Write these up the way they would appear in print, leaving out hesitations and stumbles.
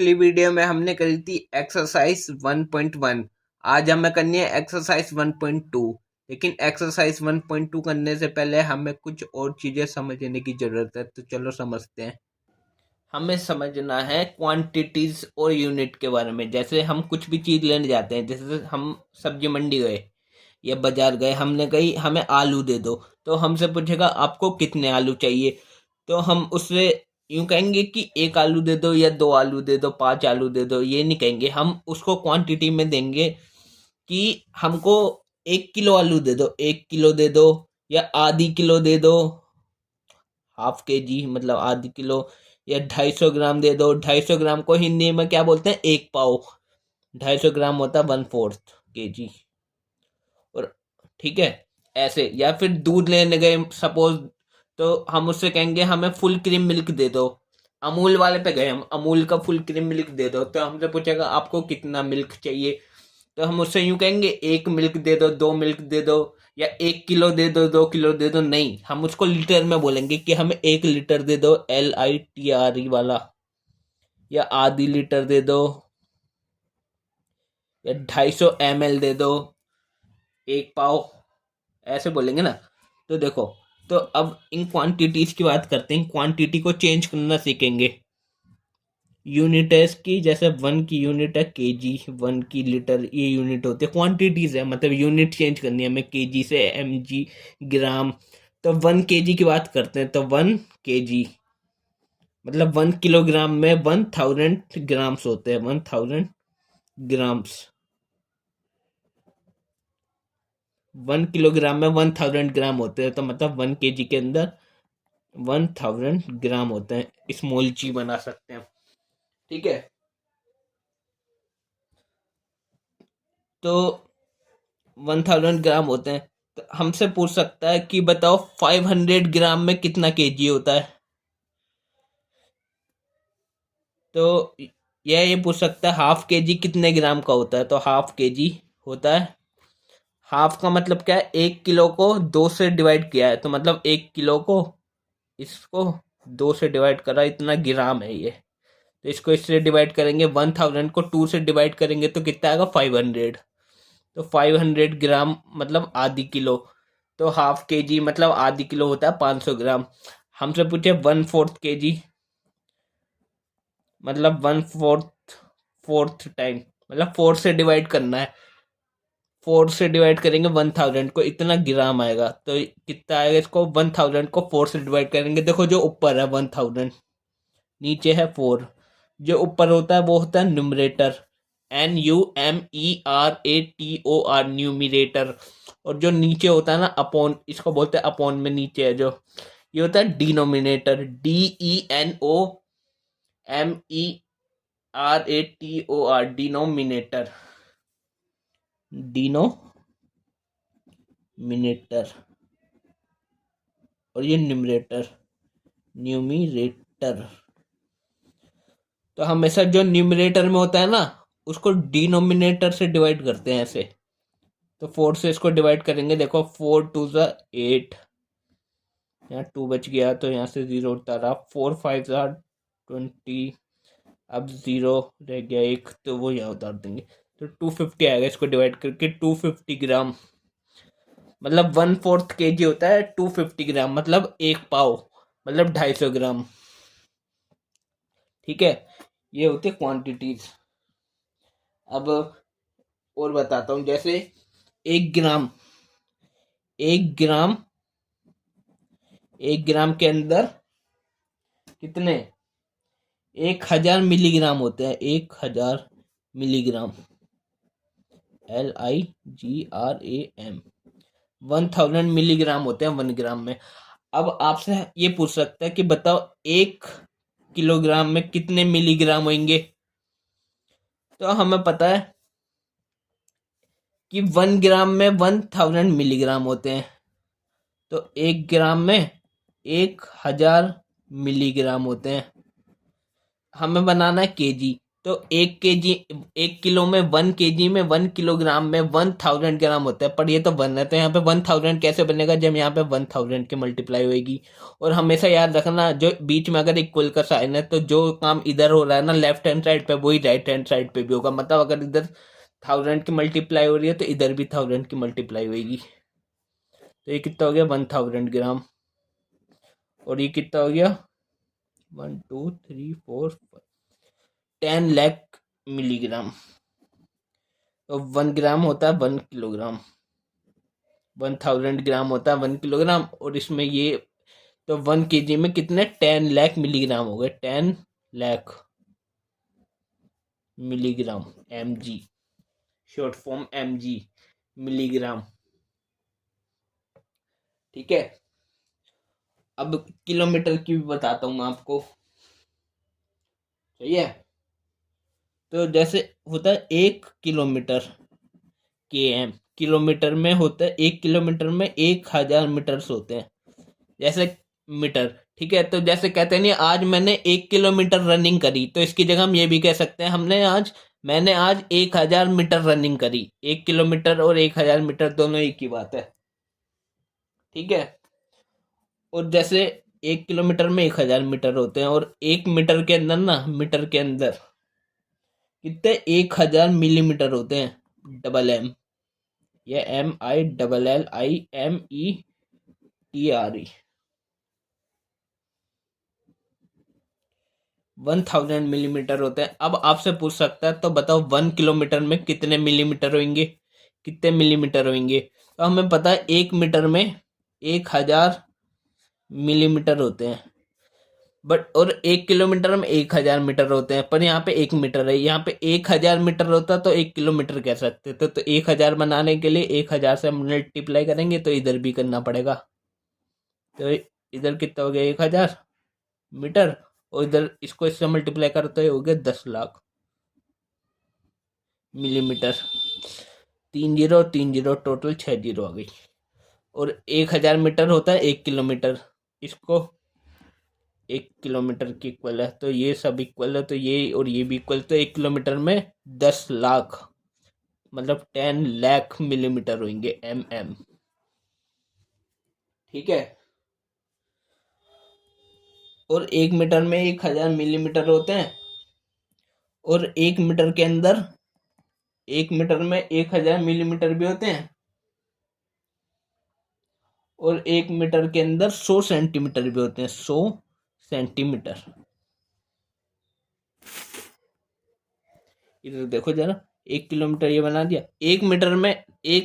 पिछली वीडियो में हमने करी थी एक्सरसाइज 1.1। आज हमें करनी है एक्सरसाइज 1.2। लेकिन एक्सरसाइज 1.2 करने से पहले हमें कुछ और चीजें समझने की जरूरत है, तो चलो समझते हैं। हमें समझना है क्वांटिटीज और यूनिट के बारे में। जैसे हम कुछ भी चीज लेने जाते हैं, जैसे हम सब्जी मंडी गए या बाजार गए, हमने कही हमें आलू दे दो, तो हमसे पूछेगा आपको कितने आलू चाहिए। तो हम उससे यूं कहेंगे कि एक आलू दे दो या दो आलू दे दो, पांच आलू दे दो, ये नहीं कहेंगे। हम उसको क्वांटिटी में देंगे कि हमको 1 किलो आलू दे दो, 1 किलो दे दो, या आधी किलो दे दो, हाफ के जी मतलब आधी किलो, या 250 ग्राम दे दो। 250 ग्राम को हिंदी में क्या बोलते हैं? एक पाव। 250 ग्राम होता है 1/4 kg। और ठीक है, ऐसे। या फिर दूध लेने गए सपोज, तो हम उससे कहेंगे हमें फुल क्रीम मिल्क दे दो। अमूल वाले पे गए, हम अमूल का फुल क्रीम मिल्क दे दो, तो हमसे पूछेगा आपको कितना मिल्क चाहिए। तो हम उससे यूं कहेंगे एक मिल्क दे दो, दो मिल्क दे दो, या 1 किलो दे दो, 2 किलो दे दो। नहीं, हम उसको लीटर में बोलेंगे कि हमें 1 लीटर दे दो, LITRE वाला, या आधी लीटर दे दो, या 250 ml दे दो, एक पाव, ऐसे बोलेंगे ना। तो देखो, तो अब इन क्वांटिटीज की बात करते हैं। क्वांटिटी को चेंज करना सीखेंगे। यूनिट है इसकी, जैसे 1 की यूनिट है केजी, 1 की लीटर, ये यूनिट होते हैं। क्वांटिटीज है मतलब यूनिट चेंज करनी है हमें, केजी से mg, ग्राम। तो 1 kg की बात करते हैं, तो 1 kg मतलब 1 किलोग्राम में 1000 ग्राम्स होते हैं, 1000 ग्राम्स। 1 किलोग्राम में 1000 ग्राम होते हैं, तो मतलब 1 kg के अंदर 1000 ग्राम होते हैं। स्मॉल जी बना सकते हैं, ठीक है। तो 1000 ग्राम होते हैं। तो हमसे पूछ सकता है कि बताओ 500 ग्राम में कितना केजी होता है। तो यह ये पूछ सकता है हाफ के जी कितने ग्राम का होता है। तो हाफ के जी होता है, हाफ का मतलब क्या है? 1 किलो को 2 से डिवाइड किया है, तो मतलब 1 किलो को इसको 2 से डिवाइड करा, इतना ग्राम है ये। तो इसको इससे डिवाइड करेंगे, 1000 को 2 से डिवाइड करेंगे तो कितना आएगा? 500। तो 500 ग्राम मतलब आधी किलो। तो हाफ के जी मतलब आधी किलो होता है 500 ग्राम। हमसे पूछे 1/4 kg मतलब 1/4, फोर्थ टाइम मतलब 4 से डिवाइड करना है। 4 से डिवाइड करेंगे 1000 को, इतना ग्राम आएगा। तो कितना आएगा? इसको 1000 को 4 से डिवाइड करेंगे। देखो जो ऊपर है 1000, नीचे है 4। जो ऊपर होता है वो होता है न्यूमरेटर, NUMERATOR, न्यूमिरेटर। और जो नीचे होता है ना, अपॉन, इसको बोलते हैं अपॉन में नीचे है जो, ये होता है डिनोमिनेटर, DENOMERATOR, डिनोमिनेटर, डिनोमिनेटर। और ये न्यूमरेटर, न्यूमिरेटर। तो हमेशा जो न्यूमरेटर में होता है ना, उसको डिनोमिनेटर से डिवाइड करते हैं ऐसे। तो 4 से इसको डिवाइड करेंगे, देखो 4 2 8, यहाँ 2 बच गया तो यहाँ से 0 उठता रहा। 4 5 20, अब 0 रह गया एक, तो वो यहाँ उतार देंगे। तो 250 आएगा इसको डिवाइड करके। 250 ग्राम मतलब 1/4 kg होता है। 250 ग्राम मतलब एक पाव, मतलब 250 ग्राम, ठीक है। ये होते क्वांटिटीज। अब और बताता हूँ, जैसे 1 ग्राम, 1 ग्राम, 1 ग्राम के अंदर कितने? 1000 मिलीग्राम होते हैं, 1000 मिलीग्राम, LIGRAM। 1000 मिलीग्राम होते हैं 1 ग्राम में। अब आपसे ये पूछ सकता है कि बताओ 1 किलोग्राम में कितने मिलीग्राम होंगे। तो हमें पता है कि 1 ग्राम में 1000 मिलीग्राम होते हैं। तो 1 ग्राम में 1000 मिलीग्राम होते हैं। हमें बनाना है केजी, तो 1 किलो में 1 kg में 1 किलोग्राम में 1000 ग्राम होता है, पर ये तो 1 है, तो यहाँ पे 1000 कैसे बनेगा जब यहाँ पे 1000 की मल्टीप्लाई होगी। और हमेशा याद रखना, जो बीच में अगर इक्वल का साइन है तो जो काम इधर हो रहा है ना लेफ्ट हैंड साइड पे, वही राइट हैंड साइड पे भी होगा। मतलब अगर इधर 1000 की मल्टीप्लाई हो रही है तो इधर भी 1000 की मल्टीप्लाई होगी। तो ये कितना हो गया 1000 ग्राम, और ये कितना हो गया 1 2 3 4 10 लाख मिलीग्राम। तो 1 ग्राम होता है 1 किलोग्राम, 1000 ग्राम होता है 1 किलोग्राम, और इसमें ये तो 1 kg में कितने 10 लाख मिलीग्राम हो गए, 10 lakh milligram, mg, short form mg, milligram. ठीक है, अब किलोमीटर की भी बताता हूँ मैं आपको। सही है, तो जैसे होता है 1 किलोमीटर, km, किलोमीटर में होता है 1 किलोमीटर में 1000 मीटर्स होते हैं, जैसे मीटर। ठीक है, तो जैसे कहते हैं नहीं आज मैंने 1 किलोमीटर रनिंग करी, तो इसकी जगह हम ये भी कह सकते हैं मैंने आज 1000 मीटर रनिंग करी। 1 किलोमीटर और 1000 मीटर दोनों एक ही बात है। ठीक है, और जैसे 1 किलोमीटर में 1000 मीटर होते हैं, और 1 मीटर के अंदर ना, मीटर के अंदर कितने 1000 मिलीमीटर होते हैं, डबल एम, ये MILLIMETRE, 1000 मिलीमीटर होते हैं। अब आपसे पूछ सकता है तो बताओ 1 किलोमीटर में कितने मिलीमीटर होंगे, कितने मिलीमीटर होंगे। तो हमें पता है 1 मीटर में 1000 मिलीमीटर होते हैं, बट और 1 किलोमीटर में 1000 मीटर होते हैं, पर यहाँ पे 1 मीटर है, यहाँ पे 1000 मीटर होता तो 1 किलोमीटर कह सकते थे। तो 1000 बनाने के लिए 1000 से मल्टीप्लाई करेंगे, तो इधर भी करना पड़ेगा। तो इधर कितना हो गया 1000 मीटर, और इधर इसको इससे मल्टीप्लाई करते हो गया 10 लाख मिलीमीटर। 30 टोटल 6 जीरो आ गई। और 1000 मीटर होता है 1 किलोमीटर, इसको 1 किलोमीटर की इक्वल है, तो ये सब इक्वल है, तो ये और ये भी इक्वल, तो 1 किलोमीटर में 10 लाख, मतलब 10 लाख मिलीमीटर होंगे, mm। ठीक है, और 1 मीटर में 1000 मिलीमीटर होते हैं, और 1 मीटर के अंदर 1 मीटर में 1000 मिलीमीटर भी होते हैं, और 1 मीटर के अंदर 100 सेंटीमीटर भी होते हैं, 100 सेंटीमीटर। इधर देखो जरा, 1 किलोमीटर ये बना दिया। 1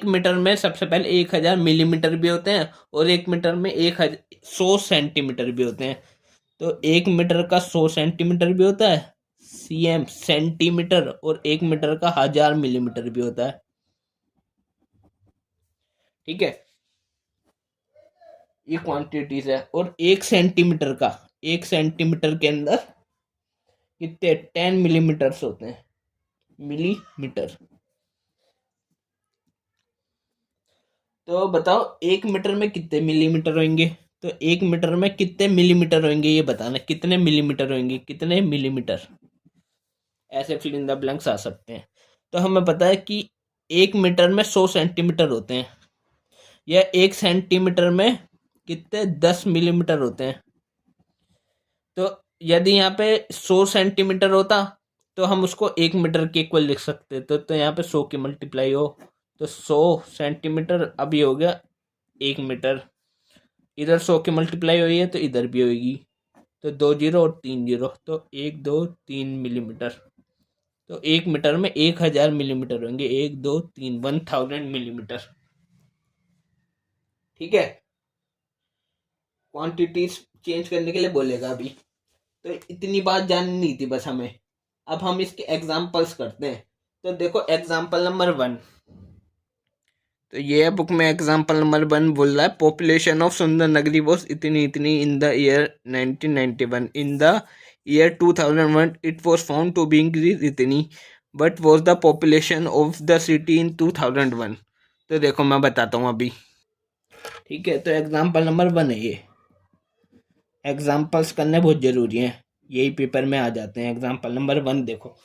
मीटर में सबसे पहले 1000 मिलीमीटर भी होते हैं, और 1 मीटर में 100 सेंटीमीटर भी होते हैं। तो 1 मीटर का 100 सेंटीमीटर भी होता है, cm सेंटीमीटर, और 1 मीटर का 1000 मिलीमीटर भी होता है। ठीक है, ये क्वांटिटीज है। और 1 सेंटीमीटर के अंदर कितने 10 मिलीमीटर्स होते हैं, मिलीमीटर। तो बताओ 1 मीटर में कितने मिलीमीटर होंगे, तो 1 मीटर में कितने मिलीमीटर होंगे ये बताना, कितने मिलीमीटर होंगे, कितने मिलीमीटर, ऐसे फिल इन द ब्लैंक्स आ सकते हैं। तो हमें पता है कि 1 मीटर में 100 सेंटीमीटर होते हैं, या 1 सेंटीमीटर में कितने 10 मिलीमीटर होते हैं। तो यदि यहाँ पे 100 सेंटीमीटर होता तो हम उसको 1 मीटर के इक्वल लिख सकते, तो यहाँ पे 100 की मल्टीप्लाई हो, तो 100 सेंटीमीटर अभी हो गया 1 मीटर। इधर 100 की मल्टीप्लाई हुई है तो इधर भी होगी, तो 2 जीरो और 3 जीरो, तो 1 2 3 मिलीमीटर। तो 1 मीटर में 1000 मिलीमीटर होंगे, 1 2 3, 1000 मिलीमीटर। ठीक है, क्वांटिटीज चेंज करने के लिए बोलेगा अभी। तो इतनी बात जाननी नहीं थी बस हमें। अब हम इसके एग्जाम्पल्स करते हैं। तो देखो एग्जाम्पल नंबर 1, तो ये बुक में एग्जाम्पल नंबर 1 बोल रहा है, पॉपुलेशन ऑफ सुंदर नगरी वॉज इतनी इतनी in the year 1991, in the year 2001 it was found to be increase इतनी, but was the population of the city in 2001। तो देखो मैं बताता हूँ अभी। ठीक है, तो एग्जाम्पल नंबर 1 है ये। एग्जाम्पल्स करने बहुत जरूरी हैं, यही पेपर में आ जाते हैं। एग्जाम्पल नंबर 1 देखो,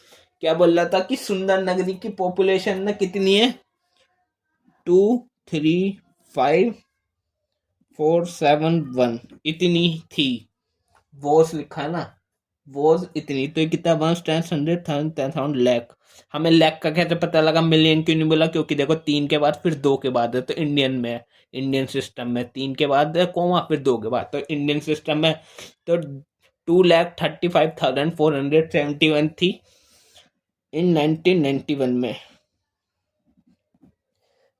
क्या बोल रहा था कि सुंदर नगरी की पॉपुलेशन ना कितनी है, 235471 इतनी थी। वॉस लिखा है ना, वॉज इतनी, तो ये कितना, 1 10 100 1000 10,000 लैख। हमें लैख का कैसे पता लगा, मिलियन क्यों नहीं बोला, क्योंकि देखो 3 के बाद फिर 2 के बाद है, तो इंडियन में है, इंडियन सिस्टम में 3 के बाद है कोमा, फिर 2 के बाद, तो इंडियन सिस्टम में तो 2,35,471 थी इन 1991 में।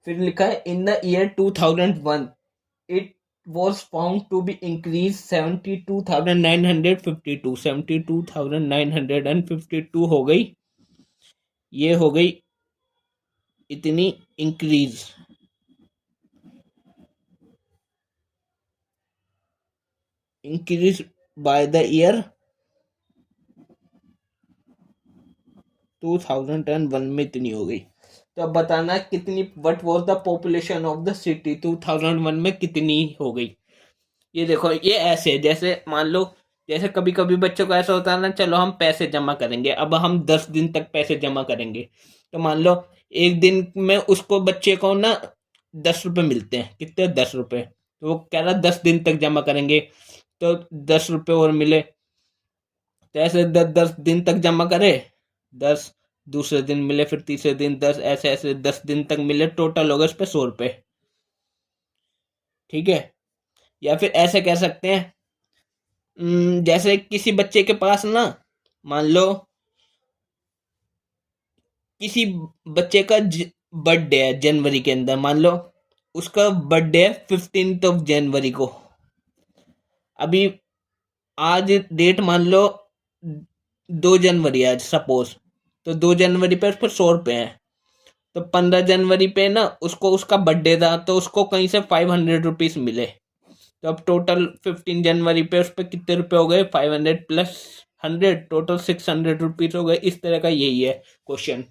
फिर लिखा है इन the year 2001 it was found to be increased 72,952, 72,952 हो गई, ये हो गई इतनी increase. Increase by the year 2001 में इतनी हो गई। तो अब बताना कितनी, what was the population of the city 2001 में कितनी हो गई। ये देखो, ये ऐसे जैसे मान लो, जैसे कभी कभी बच्चों को ऐसा होता है ना, चलो हम पैसे जमा करेंगे, अब हम 10 दिन तक पैसे जमा करेंगे, तो मान लो एक दिन में उसको बच्चे को ना 10 रुपये मिलते हैं, कितने, 10 रुपये, तो वो कह रहा 10 दिन तक जमा करेंगे तो 10 रुपये और मिले, तो ऐसे 10 10 दिन तक जमा करे, 10, दूसरे दिन मिले, फिर तीसरे दिन 10, ऐसे ऐसे 10 दिन तक मिले, टोटल होगा इस पे 100 रुपये। ठीक है, या फिर ऐसे कह सकते हैं, जैसे किसी बच्चे के पास ना, मान लो किसी बच्चे का बर्थडे है जनवरी के अंदर, मान लो उसका बर्थडे है 15 जनवरी को, अभी आज डेट मान लो 2 जनवरी आज सपोज, तो 2 जनवरी पे उस पर 100 रुपये हैं, तो 15 जनवरी पे ना उसको उसका बर्थडे था, तो उसको कहीं से 500 रुपीज मिले, तो अब टोटल 15 जनवरी पे उस पर कितने रुपए हो गए, 500 प्लस 100, टोटल 600 रुपीज हो गए। इस तरह का यही है क्वेश्चन।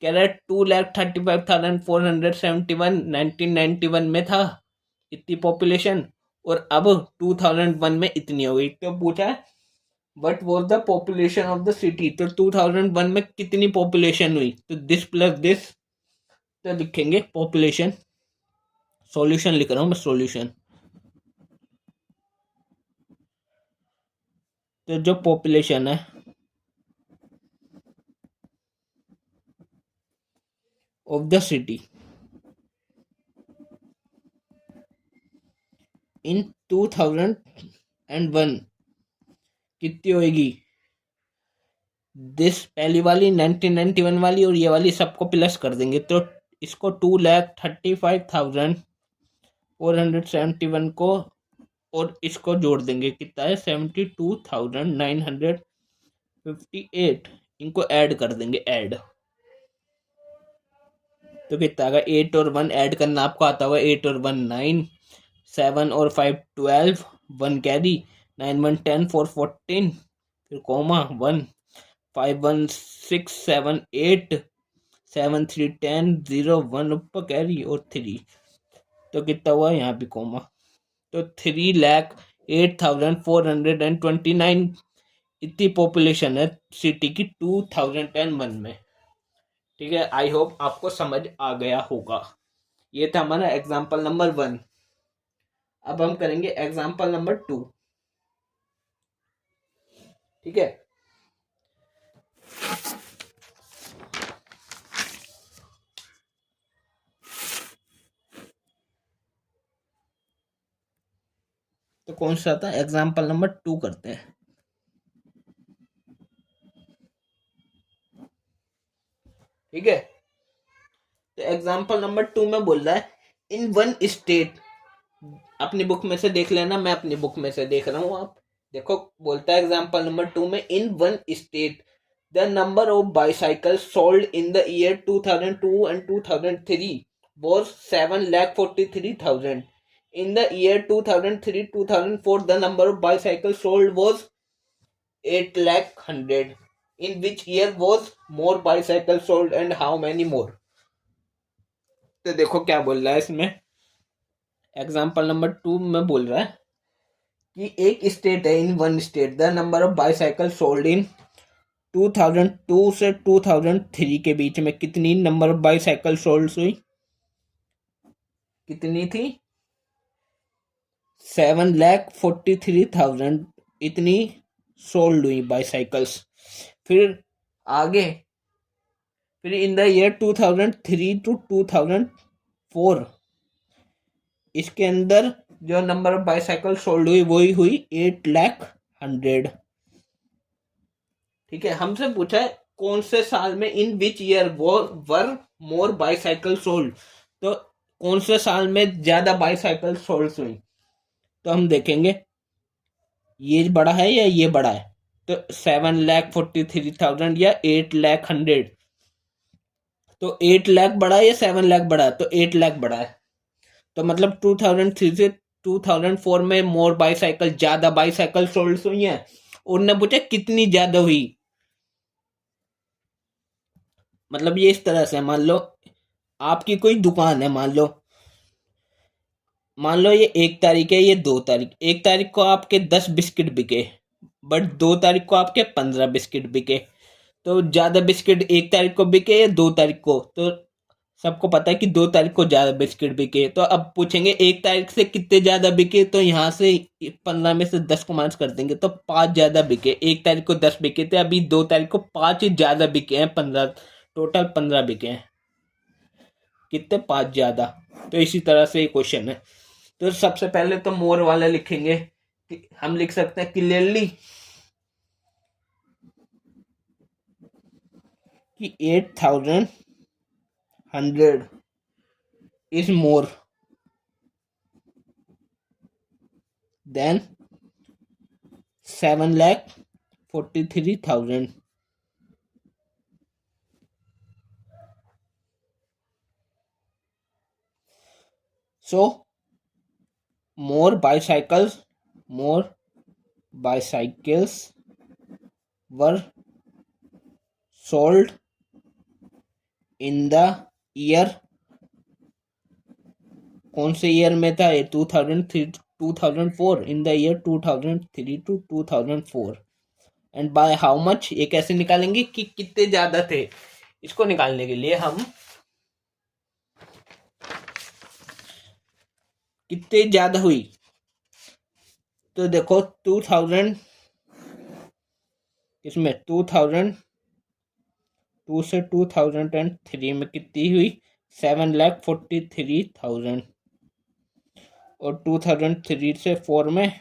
कह रहा है 2,35,471 1991 में था इतनी पॉपुलेशन, और अब 2001 में इतनी हो गई। तो पूछा है what was the population of the city, तो 2001 में कितनी पॉपुलेशन हुई, तो दिस प्लस दिस, तो लिखेंगे पॉपुलेशन, सॉल्यूशन लिख रहा हूं मैं, सॉल्यूशन, तो जो पॉपुलेशन है ऑफ द सिटी इन 2001 कितनी होगी, दिस पहली वाली 1991 वाली और ये वाली सबको प्लस कर देंगे, तो इसको 2,35,471 को और इसको जोड़ देंगे, कितना है 72,958, इनको ऐड कर देंगे, ऐड, तो कितना आएगा, 8 और 1 ऐड करना आपको आता होगा, 8 और 1 9, 7 और 5 12, 1 कैरी, 9 1 10 4 14, फिर कोमा 1, 5 1 6 7 8, 7 3 10 0 1 ऊपर कैरी और 3, तो कितना हुआ यहाँ भी कोमा, तो 3,08,429 इतनी पॉपुलेशन है सिटी की 2001 में। ठीक है, आई होप आपको समझ आ गया होगा। ये था हमारा एग्जाम्पल नंबर 1। अब हम करेंगे एग्जाम्पल नंबर 2। ठीक है, तो कौन सा था, एग्जाम्पल नंबर 2 करते हैं। ठीक है, तो एग्जाम्पल नंबर 2 में बोल रहा है इन वन स्टेट, अपनी बुक में से देख लेना, मैं अपनी बुक में से देख रहा हूं, आप देखो, बोलता है एग्जाम्पल नंबर 2 में in one state the number of bicycle sold in the year 2002 and 2003 was 7,43,000. In the year 2003-2004 the number of bicycles sold was 8,100,000. In which year was more bicycles sold and how many more? तो देखो क्या बोल रहा है इसमें, example number 2 में बोल रहा है कि एक स्टेट है, in one state the number of bicycle sold in 2002 से 2003 के बीच में कितनी नंबर ऑफ बाईसाइकिल सोल्ड हुई? कितनी थी? 7,43,000 इतनी सोल्ड हुई बाईसाइकिल्स। फिर आगे, फिर इन द ईयर 2003 टू 2004 इसके अंदर जो नंबर ऑफ बाईसाइकिल सोल्ड हुई वही हुई 8,00,100। ठीक है, हमसे पूछा है कौन से साल में, in which year were more bicycle sold, तो कौन से साल में ज्यादा बाईसाइकिल सोल्ड हुई? तो हम देखेंगे ये बड़ा है या ये बड़ा है, तो 7,43,000 या 8,00,100, तो 8,00,000 बड़ा है या 7,00,000 बड़ा है? तो 8,00,000 बड़ा है। तो मतलब 2003 से 2004 में मोर बाईसाइकिल, ज्यादा बाईसाइकिल सोल्ड हुई है। उन्होंने पूछा कितनी ज्यादा हुई, मतलब ये इस तरह से, मान लो आपकी कोई दुकान है, मान लो ये 1 तारीख है, ये 2 तारीख। 1 तारीख को आपके 10 बिस्किट बिके, बट 2 तारीख को आपके 15 बिस्किट बिके। तो ज्यादा बिस्किट 1 तारीख को बिके या 2 तारीख को? तो सबको पता है कि 2 तारीख को ज्यादा बिस्किट बिके। तो अब पूछेंगे 1 तारीख से कितने ज्यादा बिके, तो यहाँ से 15 में से 10 को माइनस कर देंगे तो 5 ज्यादा बिके। 1 तारीख को 10 बिके थे, अभी 2 तारीख को 5 ज्यादा बिके हैं, 15, टोटल 15 बिके हैं। कितने? 5 ज्यादा। तो इसी तरह से क्वेश्चन है। तो सबसे पहले तो मोर वाला लिखेंगे, हम लिख सकते हैं क्लियरली कि 8,100 is more than 7,43,000. So more bicycles were sold in the year, कौन से ईयर में था ये? 2003 2004, in the year 2003 to 2004। And by how much, ये कैसे निकालेंगे कि कितने ज्यादा थे? इसको निकालने के लिए हम कितने ज्यादा हुई, तो देखो 2000 इसमें 2002 से 2003 में कितनी हुई? 7,43,000। और 2003 से 4 में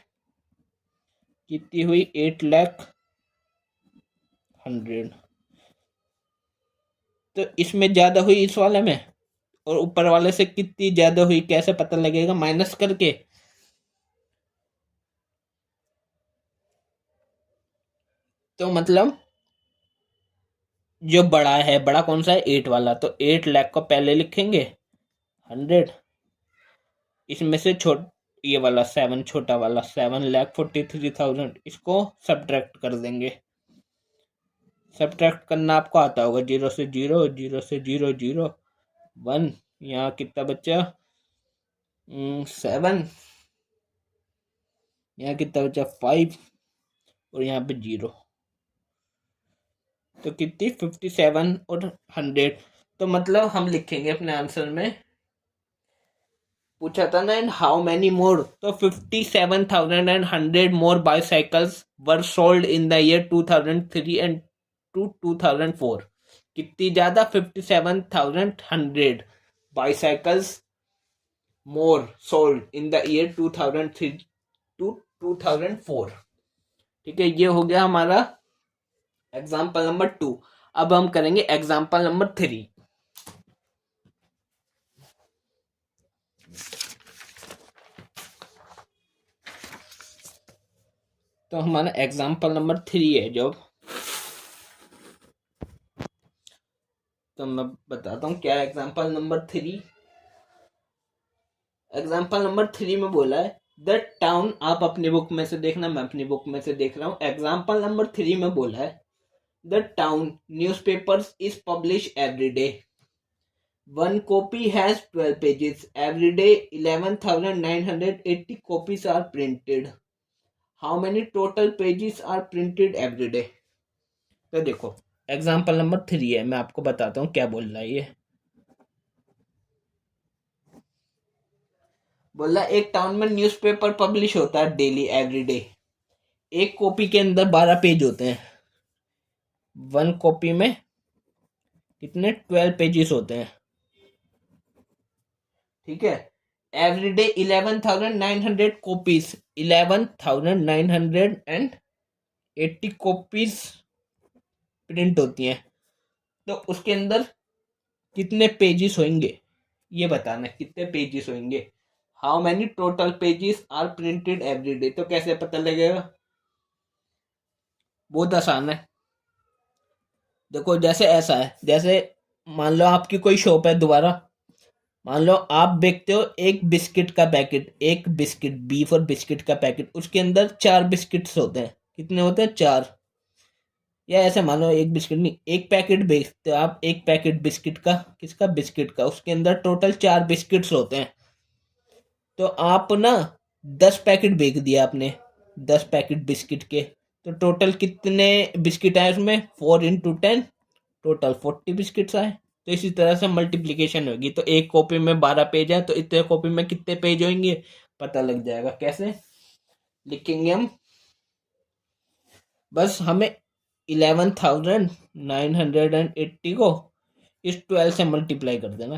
कितनी हुई? 8,00,100। तो इसमें ज्यादा हुई इस वाले में, और ऊपर वाले से कितनी ज्यादा हुई कैसे पता लगेगा? माइनस करके। तो मतलब जो बड़ा है, बड़ा कौन सा है? 8 वाला, तो 8,00,000 को पहले लिखेंगे 100, इसमें से ये वाला 7, छोटा वाला 7,43,000, इसको सब्ट्रैक्ट कर देंगे। सब्ट्रैक्ट करना आपको आता होगा, 0 से 0, 0 से 0, 0, 1, यहाँ कितना बचा? 7, यहाँ कितना बचा? 5, और यहाँ पे 0, तो कितनी? 57 और 100। तो मतलब हम लिखेंगे अपने आंसर में, पूछा था ना, एंड हाउ मैनी मोर, तो 57,100 more bicycles were sold in the year 2003 and to 2004। कितनी ज्यादा? 57,100 bicycles more sold in the year 2003 to 2004। ठीक है, ये हो गया हमारा एग्जाम्पल नंबर 2। अब हम करेंगे एग्जाम्पल नंबर 3। तो हमारा एग्जाम्पल नंबर 3 है जो, तो मैं बताता हूँ क्या एग्जाम्पल नंबर 3। एग्जाम्पल नंबर 3 में बोला है द टाउन, आप अपनी बुक में से देखना, मैं अपनी बुक में से देख रहा हूँ। एग्जाम्पल नंबर 3 में बोला है the town newspapers is publish every day, 1 copy has 12 pages, every day 11,980 copies are printed, how many total pages are printed every day? तो देखो एग्जाम्पल नंबर 3 है, मैं आपको बताता हूँ क्या बोल रहा है ये। बोला एक टाउन में न्यूज़पेपर पब्लिश होता है डेली एवरी डे। एक कॉपी के अंदर 12 पेज होते हैं। वन कॉपी में कितने 12 पेजेस होते हैं। ठीक है। Every day 11,900 copies, 11,980 copies print होती हैं। तो उसके अंदर कितने पेजेस होंगे ये बताना है, कितने पेजेस होंगे। How many total pages are printed every day. तो कैसे पता लगेगा, बहुत आसान है। देखो जैसे ऐसा है, जैसे मान लो आपकी कोई शॉप है दोबारा। मान लो आप बेचते हो एक बिस्किट का पैकेट, एक बिस्किट बी फॉर बिस्किट का पैकेट, उसके अंदर 4 बिस्किट्स होते हैं। कितने होते हैं, 4। या ऐसे मान लो एक बिस्किट नहीं, एक पैकेट बेचते हो आप, एक पैकेट बिस्किट का, किसका, बिस्किट का, उसके अंदर टोटल 4 बिस्किट्स होते हैं। तो आप ना 10 पैकेट बेच दिया आपने, 10 पैकेट बिस्किट के। तो टोटल कितने बिस्किट आए उसमें, 4 × 10, टोटल 40 बिस्किट्स आए। तो इसी तरह से मल्टीप्लीकेशन होगी। तो एक कॉपी में 12 पेज है, तो इतने कॉपी में कितने पेज होंगे पता लग जाएगा। कैसे लिखेंगे हम, बस हमें 11,980 को इस 12 से मल्टीप्लाई कर देना,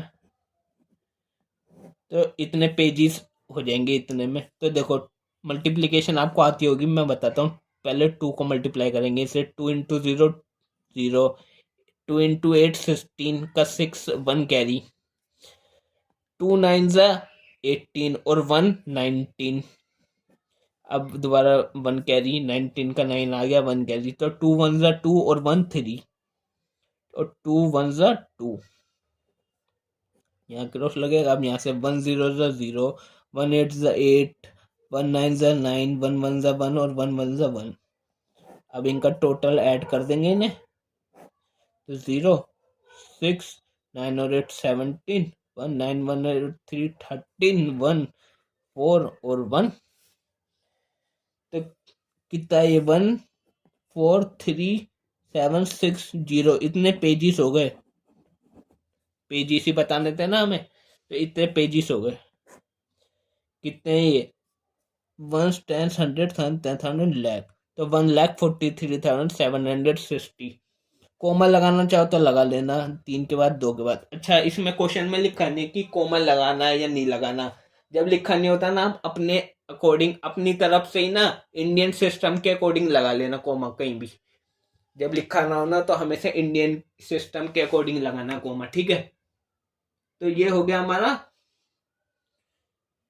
तो इतने पेजेस हो जाएंगे इतने में। तो देखो मल्टीप्लिकेशन आपको आती होगी, मैं बताता हूँ। पहले 2 को मल्टीप्लाई करेंगे, इसे 2 × 0 0, 2 × 8 16 का 6 1 कैरी, 2 9 ज़ा 18 और 1 19। अब दोबारा 1 कैरी, 19 का 9 आ गया, 1 कैरी, तो 2 1 ज़ा 2 और 1 3, और 2 1 ज़ा 2, यहाँ क्रॉस लगेगा। अब यहाँ से 1 0 ज़ा 0, 1 8 ज़ा 8, 1 9 ज़ा 9, 1 1 ज़ा 1 और 1 1 ज़ा 1। अब इनका टोटल ऐड कर देंगे इन्हें, तो 0 6 9 और 8 17, 1 9 1 और 3 13, 1 4 और 1। तो कितना ये 1 4 3 7 6 0, इतने पेजेस हो गए। पेजेस ही बताने थे ना हमें, तो इतने पेजेस हो गए। कितने ये 1 10 100 10,000 lakh, तो 1,43,760। कोमा लगाना चाहो तो लगा लेना, 3 के बाद 2 के बाद। अच्छा इसमें क्वेश्चन में लिखा नहीं कि कोमा लगाना है या नहीं लगाना। जब लिखा नहीं होता ना, आप अपने अकॉर्डिंग, अपनी तरफ से ही ना, इंडियन सिस्टम के अकॉर्डिंग लगा लेना कोमा कहीं भी। जब लिखा ना हो ना, तो हमेशा इंडियन सिस्टम के अकॉर्डिंग लगाना कोमा, ठीक है। तो ये हो गया हमारा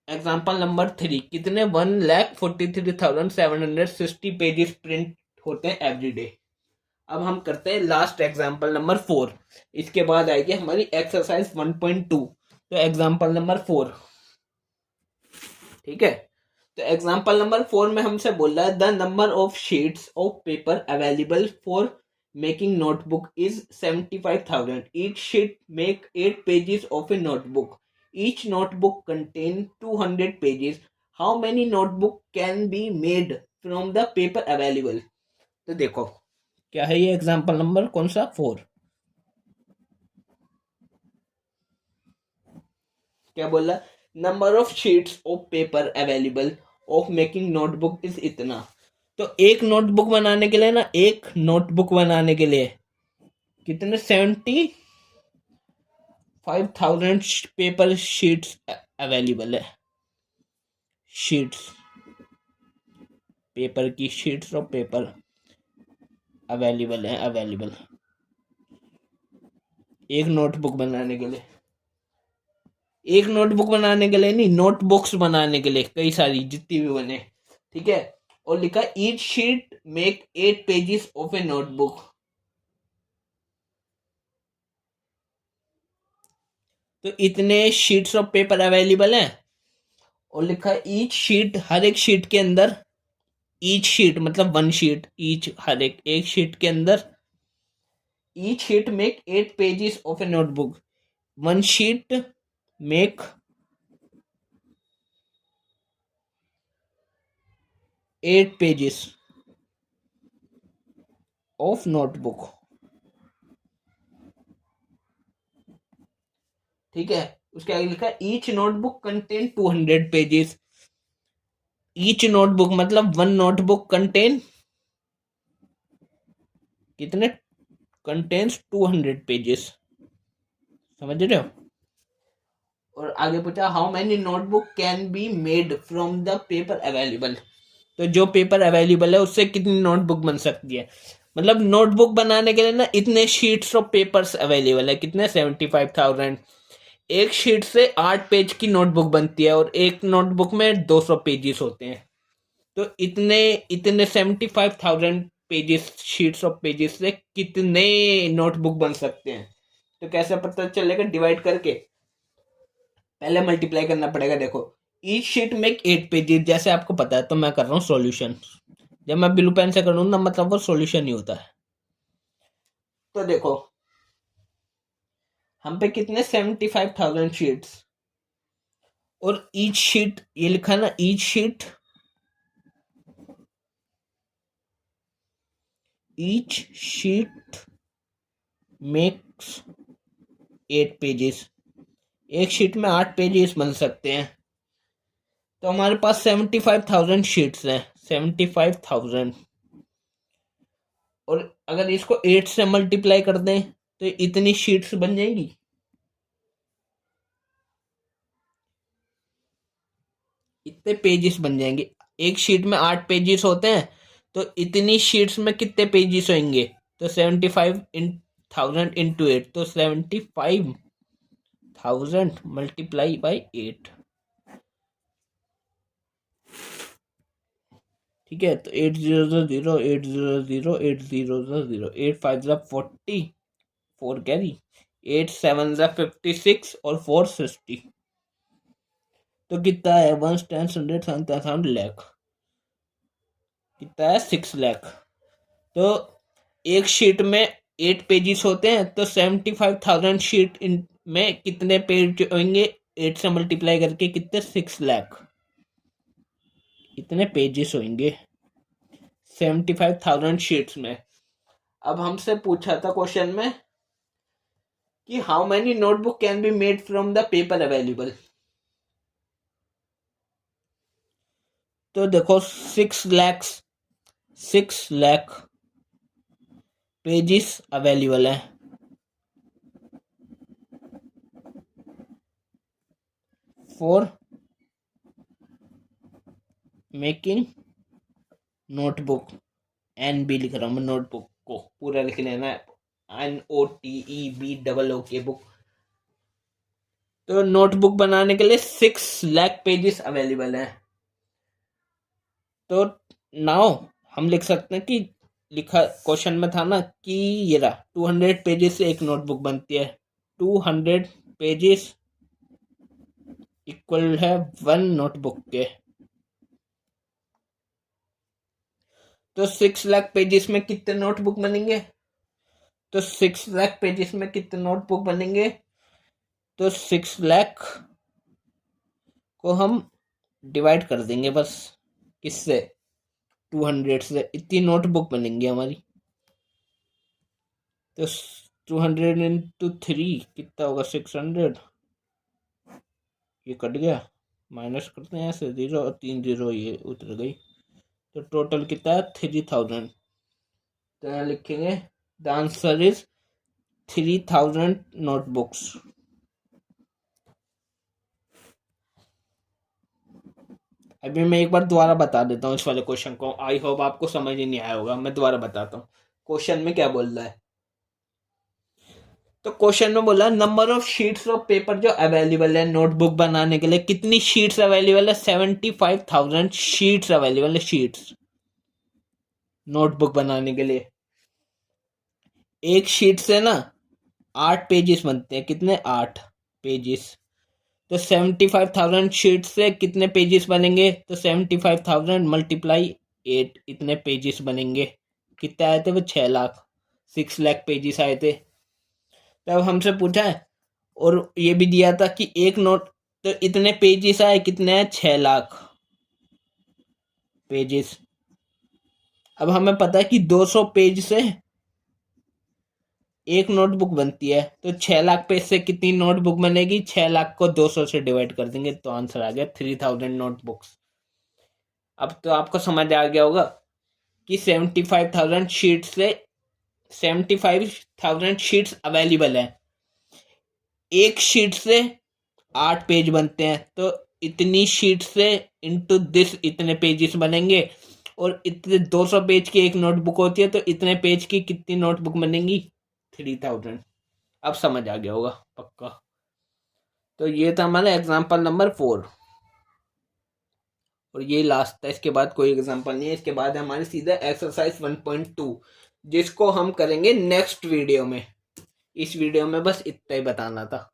एग्जाम्पल नंबर 3। कितने 1,43,760 पेजेस प्रिंट होते हैं एवरी डे। अब हम करते हैं लास्ट एग्जाम्पल नंबर 4। इसके बाद आएगी हमारी एक्सरसाइज 1.2। तो एग्जाम्पल नंबर 4, ठीक है। तो एग्जाम्पल नंबर 4 में हमसे बोल रहा है the number of sheets of paper available for making notebook is 75,000। Each sheet make 8 pages of A notebook. Each notebook contain 200 pages. How many notebook can be made from the paper available. तो देखो क्या है ये example number कौन सा, 4। क्या बोला, number of sheets of paper available of making notebook is इतना। तो एक नोटबुक बनाने के लिए ना, एक नोटबुक बनाने के लिए कितने 75,000 पेपर शीट्स अवेलेबल है। शीट्स, पेपर की शीट्स ऑफ पेपर अवेलेबल है, अवेलेबल एक नोटबुक बनाने के लिए। एक नोटबुक बनाने के लिए नहीं, नोटबुक्स बनाने के लिए कई सारी जितनी भी बने, ठीक है। और लिखा each sheet make 8 pages of A notebook. तो इतने शीट्स ऑफ पेपर अवेलेबल हैं। और लिखा ईच शीट, हर एक शीट के अंदर, ईच शीट मतलब 1 शीट, ईच हर एक शीट के अंदर, each sheet make 8 pages of A notebook. 1 sheet make 8 pages of notebook, ठीक है। उसके आगे लिखा है each notebook contain 200 pages. Each notebook मतलब वन नोटबुक कंटेन कितने, कंटेन्स 200 पेजेस, समझ रहे हो। और आगे पूछा how many notebook can be made from the paper available. तो जो पेपर अवेलेबल है उससे कितनी नोटबुक बन सकती है, मतलब नोटबुक बनाने के लिए ना इतने शीट्स ऑफ पेपर्स अवेलेबल है, कितने 75,000। एक शीट से 8 पेज की नोटबुक बनती है और एक नोटबुक में 200 पेजेस होते हैं। तो इतने इतने 75,000 पेजेस, शीट्स ऑफ पेजेस से कितने नोटबुक बन सकते हैं। तो कैसे पता चलेगा, डिवाइड करके पहले मल्टीप्लाई करना पड़ेगा। देखो ईच शीट में 8 पेजेस, जैसे आपको पता है, तो मैं कर रहा हूँ सॉल्यूशन। जब मैं ब्लू पेन से करूँ ना, मतलब वो सॉल्यूशन ही होता है। तो देखो हम पे कितने 75,000 शीट्स, और ईच शीट ये लिखा ना, ईच शीट मेक्स 8 पेजेस। एक शीट में 8 पेजेस बन सकते हैं। तो हमारे पास 75,000 शीट्स हैं, 75,000, और अगर इसको 8 से मल्टीप्लाई कर दें तो इतनी शीट्स बन जाएंगी। इतने पेजेस बन जाएंगे। एक शीट में 8 पेजेस होते हैं, तो इतनी शीट्स में कितने पेजेस होंगे, तो 75,000 इंटू 8, तो 75,000 मल्टीप्लाई बाई 8, ठीक है। तो 8 0 0 8 0 0 8 0 0, 8 5 40, 4 कैरी, 8 7 56 और 4 60। तो कितना है, 1 10 100 1000 लाख, कितना है 6 लाख। तो एक शीट में 8 पेजेस होते हैं, तो 75,000 शीट में कितने पेज होंगे, 8 से मल्टीप्लाई करके कितने 6 लाख, इतने पेजेस होंगे 75,000 शीट्स में। अब हमसे पूछा था क्वेश्चन में कि how many notebook can be made from the paper available. तो देखो 6 लाख पेजेस अवेलेबल है for making notebook. N B लिख रहा हूं मैं, नोटबुक को पूरा लिख लेना है, NOTEBOO बुक। तो नोटबुक बनाने के लिए 6 लाख पेजेस अवेलेबल है। तो नाउ हम लिख सकते हैं कि लिखा क्वेश्चन में था ना कि ये रहा 200 पेजेस से एक नोटबुक बनती है, 200 पेजेस इक्वल है 1 नोटबुक के। तो 6 लाख पेजेस में कितने नोटबुक बनेंगे, तो 6 लाख पेजेस में कितने नोटबुक बनेंगे, तो 6 लाख को हम डिवाइड कर देंगे बस, किससे, 200 से, इतनी नोटबुक बनेंगी हमारी। तो 200 इंटू 3 कितना होगा, 600, ये कट गया, माइनस करते हैं ऐसे, 0 और 3 0 ये उतर गई। तो टोटल कितना है 3000। तो यहाँ लिखेंगे द आंसर इज 3000 नोटबुक्स। अभी मैं एक बार दोबारा बता देता हूँ इस वाले क्वेश्चन को, आई होप आपको समझ ही नहीं आया होगा, मैं दोबारा बताता हूँ क्वेश्चन में क्या बोल रहा है। तो क्वेश्चन में बोला number of sheets of paper जो अवेलेबल है नोटबुक बनाने के लिए, कितनी शीट्स अवेलेबल है, 75,000 शीट्स अवेलेबल है, शीट्स नोटबुक बनाने के लिए। एक शीट से ना 8 पेजेस बनते हैं, कितने, 8 पेजेस। तो 75,000 शीट से कितने पेजेस बनेंगे, तो 75,000 मल्टीप्लाई 8, इतने पेजेस बनेंगे। कितने आए थे वो, 6 लाख, 6 लाख पेजेस आए थे। तब हमसे पूछा है और ये भी दिया था कि एक नोट, तो इतने पेजेस आए, कितने हैं, 6 लाख पेजेस। अब हमें पता है कि 200 पेज से एक नोटबुक बनती है, तो 6 लाख पे इससे कितनी नोटबुक बनेगी? 6 लाख को 200 से डिवाइड कर देंगे तो आंसर आ गया 3000 नोटबुक्स। अब तो आपको समझ आ गया होगा कि 75,000 शीट्स अवेलेबल है। एक शीट से 8 पेज बनते हैं, तो इतनी शीट से इंटू दिस इतने पेजेस बनेंगे, और इतने 200 पेज की एक नोटबुक होती है, तो इतने पेज की कितनी नोटबुक बनेंगी? 3000। अब समझ आ गया होगा पक्का। तो ये था हमारा एग्जाम्पल नंबर 4, और ये लास्ट था, इसके बाद कोई एग्जाम्पल नहीं है। इसके बाद हमारे सीधा एक्सरसाइज 1.2, जिसको हम करेंगे नेक्स्ट वीडियो में। इस वीडियो में बस इतना ही बताना था।